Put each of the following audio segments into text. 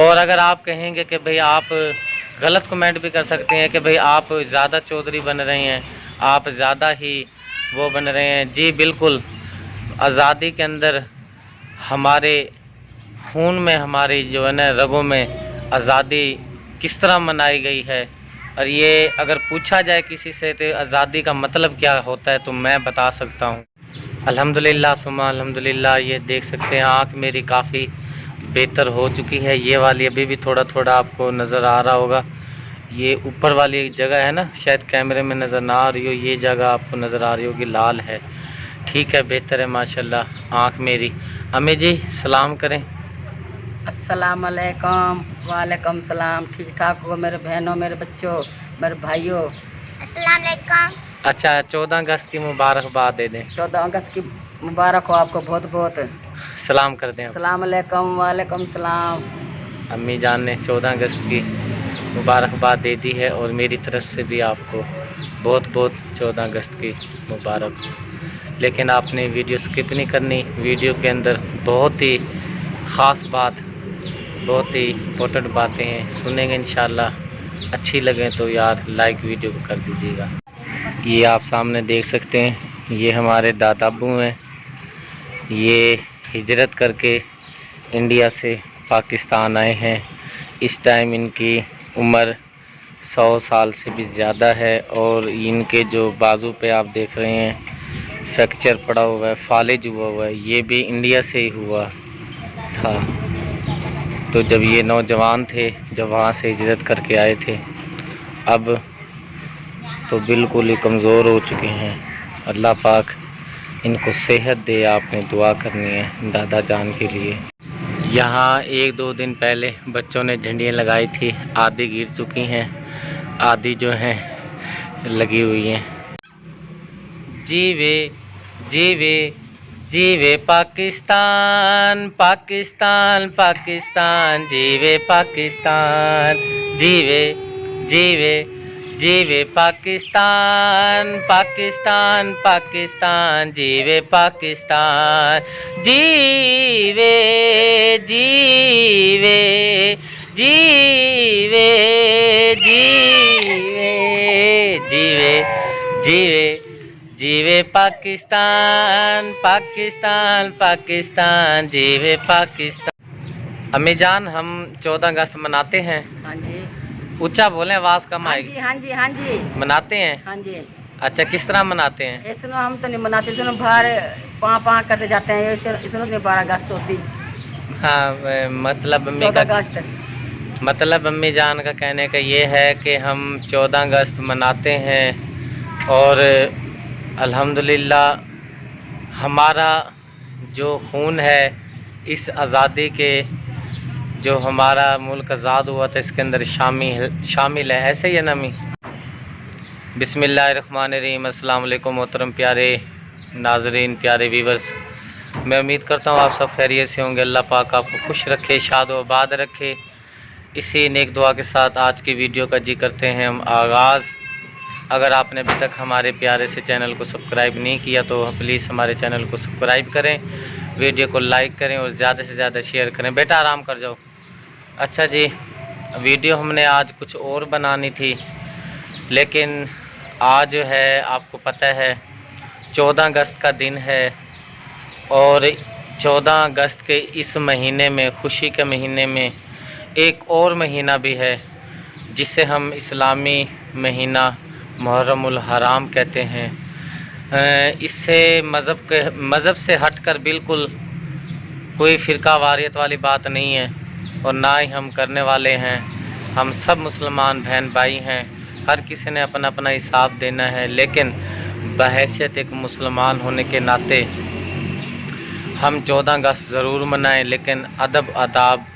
और अगर आप कहेंगे कि भाई आप गलत कमेंट भी कर सकते हैं कि भाई आप ज़्यादा चौधरी बन रहे हैं, आप ज़्यादा ही वो बन रहे हैं। जी बिल्कुल, आज़ादी के अंदर हमारे खून में, हमारी जो है ना रगों में आज़ादी किस तरह मनाई गई है। और ये अगर पूछा जाए किसी से तो आज़ादी का मतलब क्या होता है तो मैं बता सकता हूँ। अल्हम्दुलिल्लाह सुम्मा अल्हम्दुलिल्लाह। ये देख सकते हैं आँख मेरी काफ़ी बेहतर हो चुकी है। ये वाली अभी भी थोड़ा थोड़ा आपको नज़र आ रहा होगा। ये ऊपर वाली जगह है ना, शायद कैमरे में नज़र ना आ रही हो, ये जगह आपको नज़र आ रही होगी लाल है। ठीक है, बेहतर है माशाल्लाह आँख मेरी। अम्मी जी सलाम करें। अस्सलाम वालेकुम। वालेकुम सलाम। ठीक ठाक हो मेरे बहनों, मेरे बच्चों, मेरे भाइयों। अस्सलाम वालेकुम। अच्छा 14 अगस्त की मुबारकबाद दे दें। 14 अगस्त की मुबारक हो आपको बहुत बहुत। सलाम कर दें। अस्सलाम वालेकुम। वालेकुम सलाम। अम्मी जान ने 14 अगस्त की मुबारकबाद दे दी है और मेरी तरफ से भी आपको बहुत बहुत 14 अगस्त की मुबारक। लेकिन आपने वीडियो स्किप नहीं करनी, वीडियो के अंदर बहुत ही ख़ास बात, बहुत ही इम्पोर्टेंट बातें हैं, सुनेंगे इंशाल्लाह। अच्छी लगे तो यार लाइक वीडियो को कर दीजिएगा। ये आप सामने देख सकते हैं, ये हमारे दादा अब्बू हैं। ये हिजरत करके इंडिया से पाकिस्तान आए हैं। इस टाइम इनकी उम्र 100 साल से भी ज़्यादा है और इनके जो बाजू पे आप देख रहे हैं फ्रैक्चर पड़ा हुआ है, फालिज हुआ हुआ है, ये भी इंडिया से ही हुआ था। तो जब ये नौजवान थे, जब वहाँ से हिजरत करके आए थे, अब तो बिल्कुल ही कमज़ोर हो चुके हैं। अल्लाह पाक इनको सेहत दे, आपने दुआ करनी है दादा जान के लिए। यहाँ 1-2 दिन पहले बच्चों ने झंडियाँ लगाई थी, आधी गिर चुकी हैं, आधी जो हैं लगी हुई हैं। जीवे जीवे जीवे पाकिस्तान पाकिस्तान पाकिस्तान, जीवे पाकिस्तान, जीवे जीवे जीवे पाकिस्तान पाकिस्तान पाकिस्तान, जीवे पाकिस्तान, जीवे जीवे जीवे जीवे जीवे जीवे जीवे पाकिस्तान पाकिस्तान पाकिस्तान, जीवे पाकिस्तान। अम्मी जान हम 14 अगस्त मनाते हैं। हाँ जी। ऊंचा बोलें, आवाज़ कम आएगी। हाँ जी हाँ जी मनाते हैं। हाँ जी। अच्छा किस तरह मनाते हैं? इसमें हम तो नहीं मनाते, इसमें बाहर पाँ करते जाते हैं। इसमें 12 अगस्त होती। हाँ मतलब अम्मी 14 का अगस्त मतलब अम्मी जान का कहने का ये है कि हम 14 अगस्त मनाते हैं और अल्हम्दुलिल्लाह हमारा जो खून है इस आज़ादी के, जो हमारा मुल्क आज़ाद हुआ था इसके अंदर शामिल है। ऐसे ही है ना अम्मी? बिस्मिल्लाहिर्रहमानिर्रहीम। अस्सलाम वालेकुम मोहतरम प्यारे नाजरीन, प्यारे व्यूवर्स, मैं उम्मीद करता हूँ आप सब खैरियत से होंगे। अल्लाह पाक आपको खुश रखे, शाद व आबाद रखे। इसी नेक दुआ के साथ आज की वीडियो का जी करते हैं हम आगाज़। अगर आपने अभी तक हमारे प्यारे से चैनल को सब्सक्राइब नहीं किया तो प्लीज़ हमारे चैनल को सब्सक्राइब करें, वीडियो को लाइक करें और ज़्यादा से ज़्यादा शेयर करें। बेटा आराम कर जाओ। अच्छा जी, वीडियो हमने आज कुछ और बनानी थी, लेकिन आज जो है आपको पता है 14 अगस्त का दिन है और 14 अगस्त के इस महीने में, खुशी के महीने में एक और महीना भी है जिसे हम इस्लामी महीना मुहर्रमुल हराम कहते हैं। इससे मज़हब से हटकर बिल्कुल कोई फ़िरका वारियत वाली बात नहीं है और ना ही हम करने वाले हैं। हम सब मुसलमान बहन भाई हैं, हर किसी ने अपना अपना हिसाब देना है, लेकिन बहैसियत एक मुसलमान होने के नाते हम 14 अगस्त ज़रूर मनाएं, लेकिन अदब आदाब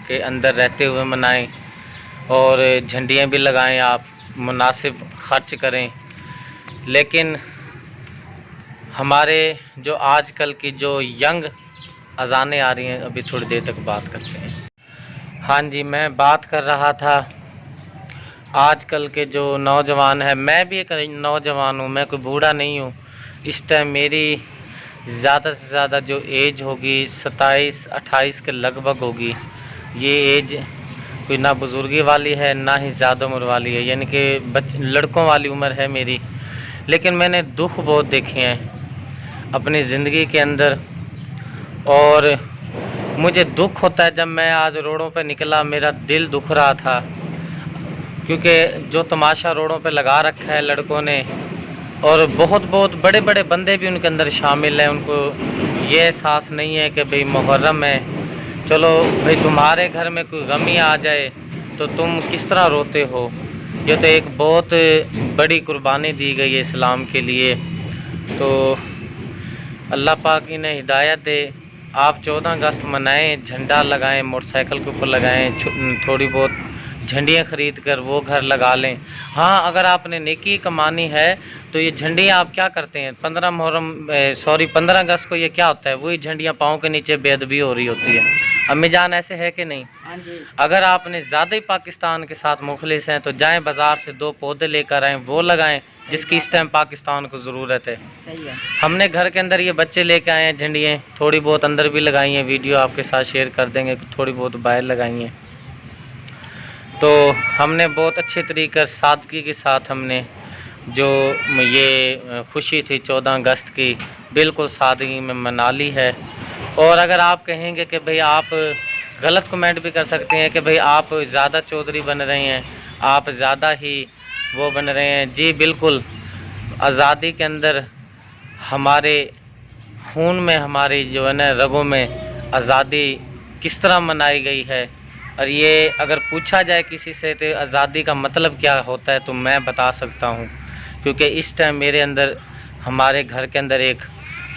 के अंदर रहते हुए मनाएं और झंडियाँ भी लगाएं, आप मुनासिब ख़र्च करें। लेकिन हमारे जो आजकल की जो यंग अज़ानें आ रही हैं, अभी थोड़ी देर तक बात करते हैं। हाँ जी, मैं बात कर रहा था आजकल के जो नौजवान है, मैं भी एक नौजवान हूँ, मैं कोई बूढ़ा नहीं हूँ। इस टाइम मेरी ज़्यादा से ज़्यादा जो एज होगी 27-28 के लगभग होगी ये एज कोई ना बुजुर्गी वाली है ना ही ज़्यादा उम्र वाली है, यानी कि लड़कों वाली उम्र है मेरी। लेकिन मैंने दुख बहुत देखे हैं अपनी ज़िंदगी के अंदर, और मुझे दुख होता है जब मैं आज रोडों पे निकला, मेरा दिल दुख रहा था, क्योंकि जो तमाशा रोडों पे लगा रखा है लड़कों ने, और बहुत बहुत बड़े बड़े बंदे भी उनके अंदर शामिल हैं। उनको ये एहसास नहीं है कि भाई मुहर्रम है, चलो भाई तुम्हारे घर में कोई गमी आ जाए तो तुम किस तरह रोते हो। ये तो एक बहुत बड़ी कुर्बानी दी गई है इस्लाम के लिए। तो अल्लाह पाक इन्हें हिदायत दे। आप 14 अगस्त मनाएं, झंडा लगाएं, मोटरसाइकिल के ऊपर लगाएं, थोड़ी बहुत झंडियाँ ख़रीद कर वो घर लगा लें। हाँ, अगर आपने नेकी कमानी है तो ये झंडियाँ आप क्या करते हैं, 15 अगस्त को ये क्या होता है, वही झंडियाँ पाँव के नीचे बेअदबी हो रही होती है। अम्मी जान ऐसे है कि नहीं? हाँ जी। अगर आपने ज़्यादा ही पाकिस्तान के साथ मुखलिस हैं तो जाएं बाज़ार से 2 पौधे लेकर आएँ, वो लगाएं जिसकी इस टाइम पाकिस्तान को ज़रूरत है। सही है। हमने घर के अंदर ये बच्चे लेके आए हैं झंडियाँ, थोड़ी बहुत अंदर भी लगाई हैं, वीडियो आपके साथ शेयर कर देंगे, थोड़ी बहुत बाहर लगाई हैं। तो हमने बहुत अच्छे तरीके सादगी के साथ हमने जो ये खुशी थी 14 अगस्त की, बिल्कुल सादगी में मना ली है। और अगर आप कहेंगे कि भाई आप गलत कमेंट भी कर सकते हैं कि भाई आप ज़्यादा चौधरी बन रहे हैं, आप ज़्यादा ही वो बन रहे हैं। जी बिल्कुल, आज़ादी के अंदर हमारे खून में, हमारी जो है ना रगों में आज़ादी किस तरह मनाई गई है। और ये अगर पूछा जाए किसी से तो आज़ादी का मतलब क्या होता है तो मैं बता सकता हूँ, क्योंकि इस टाइम मेरे अंदर, हमारे घर के अंदर एक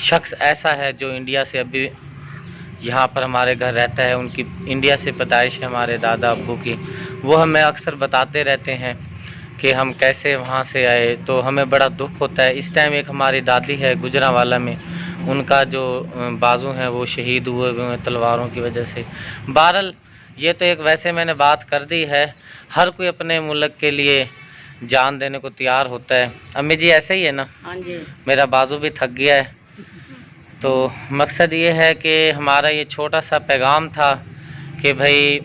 शख्स ऐसा है जो इंडिया से अभी यहाँ पर हमारे घर रहता है। उनकी इंडिया से पैदाइश है हमारे दादा अब्बू की। वो हमें अक्सर बताते रहते हैं कि हम कैसे वहाँ से आए, तो हमें बड़ा दुख होता है। इस टाइम एक हमारी दादी है गुजरांवाला में, उनका जो बाजू हैं वो शहीद हुए हैं तलवारों की वजह से। बहरहाल ये तो एक वैसे मैंने बात कर दी है, हर कोई अपने मुल्क के लिए जान देने को तैयार होता है। अम्मी जी ऐसे ही है ना? हाँ जी। मेरा मेरा बाजू भी थक गया है। तो मकसद ये है कि हमारा ये छोटा सा पैगाम था कि भाई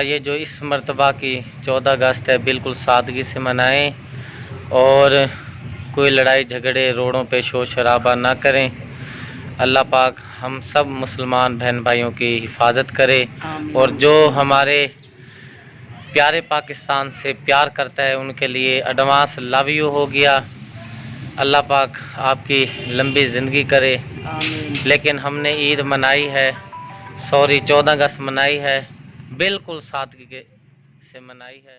ये जो इस मर्तबा की 14 अगस्त है बिल्कुल सादगी से मनाएं, और कोई लड़ाई झगड़े रोडों पे शोर शराबा ना करें। अल्लाह पाक हम सब मुसलमान बहन भाइयों की हिफाजत करे, और जो हमारे प्यारे पाकिस्तान से प्यार करता है उनके लिए एडवांस लव यू हो गया। अल्लाह पाक आपकी लंबी ज़िंदगी करे। आमीन। लेकिन हमने ईद मनाई है, 14 अगस्त मनाई है, बिल्कुल सादगी से मनाई है।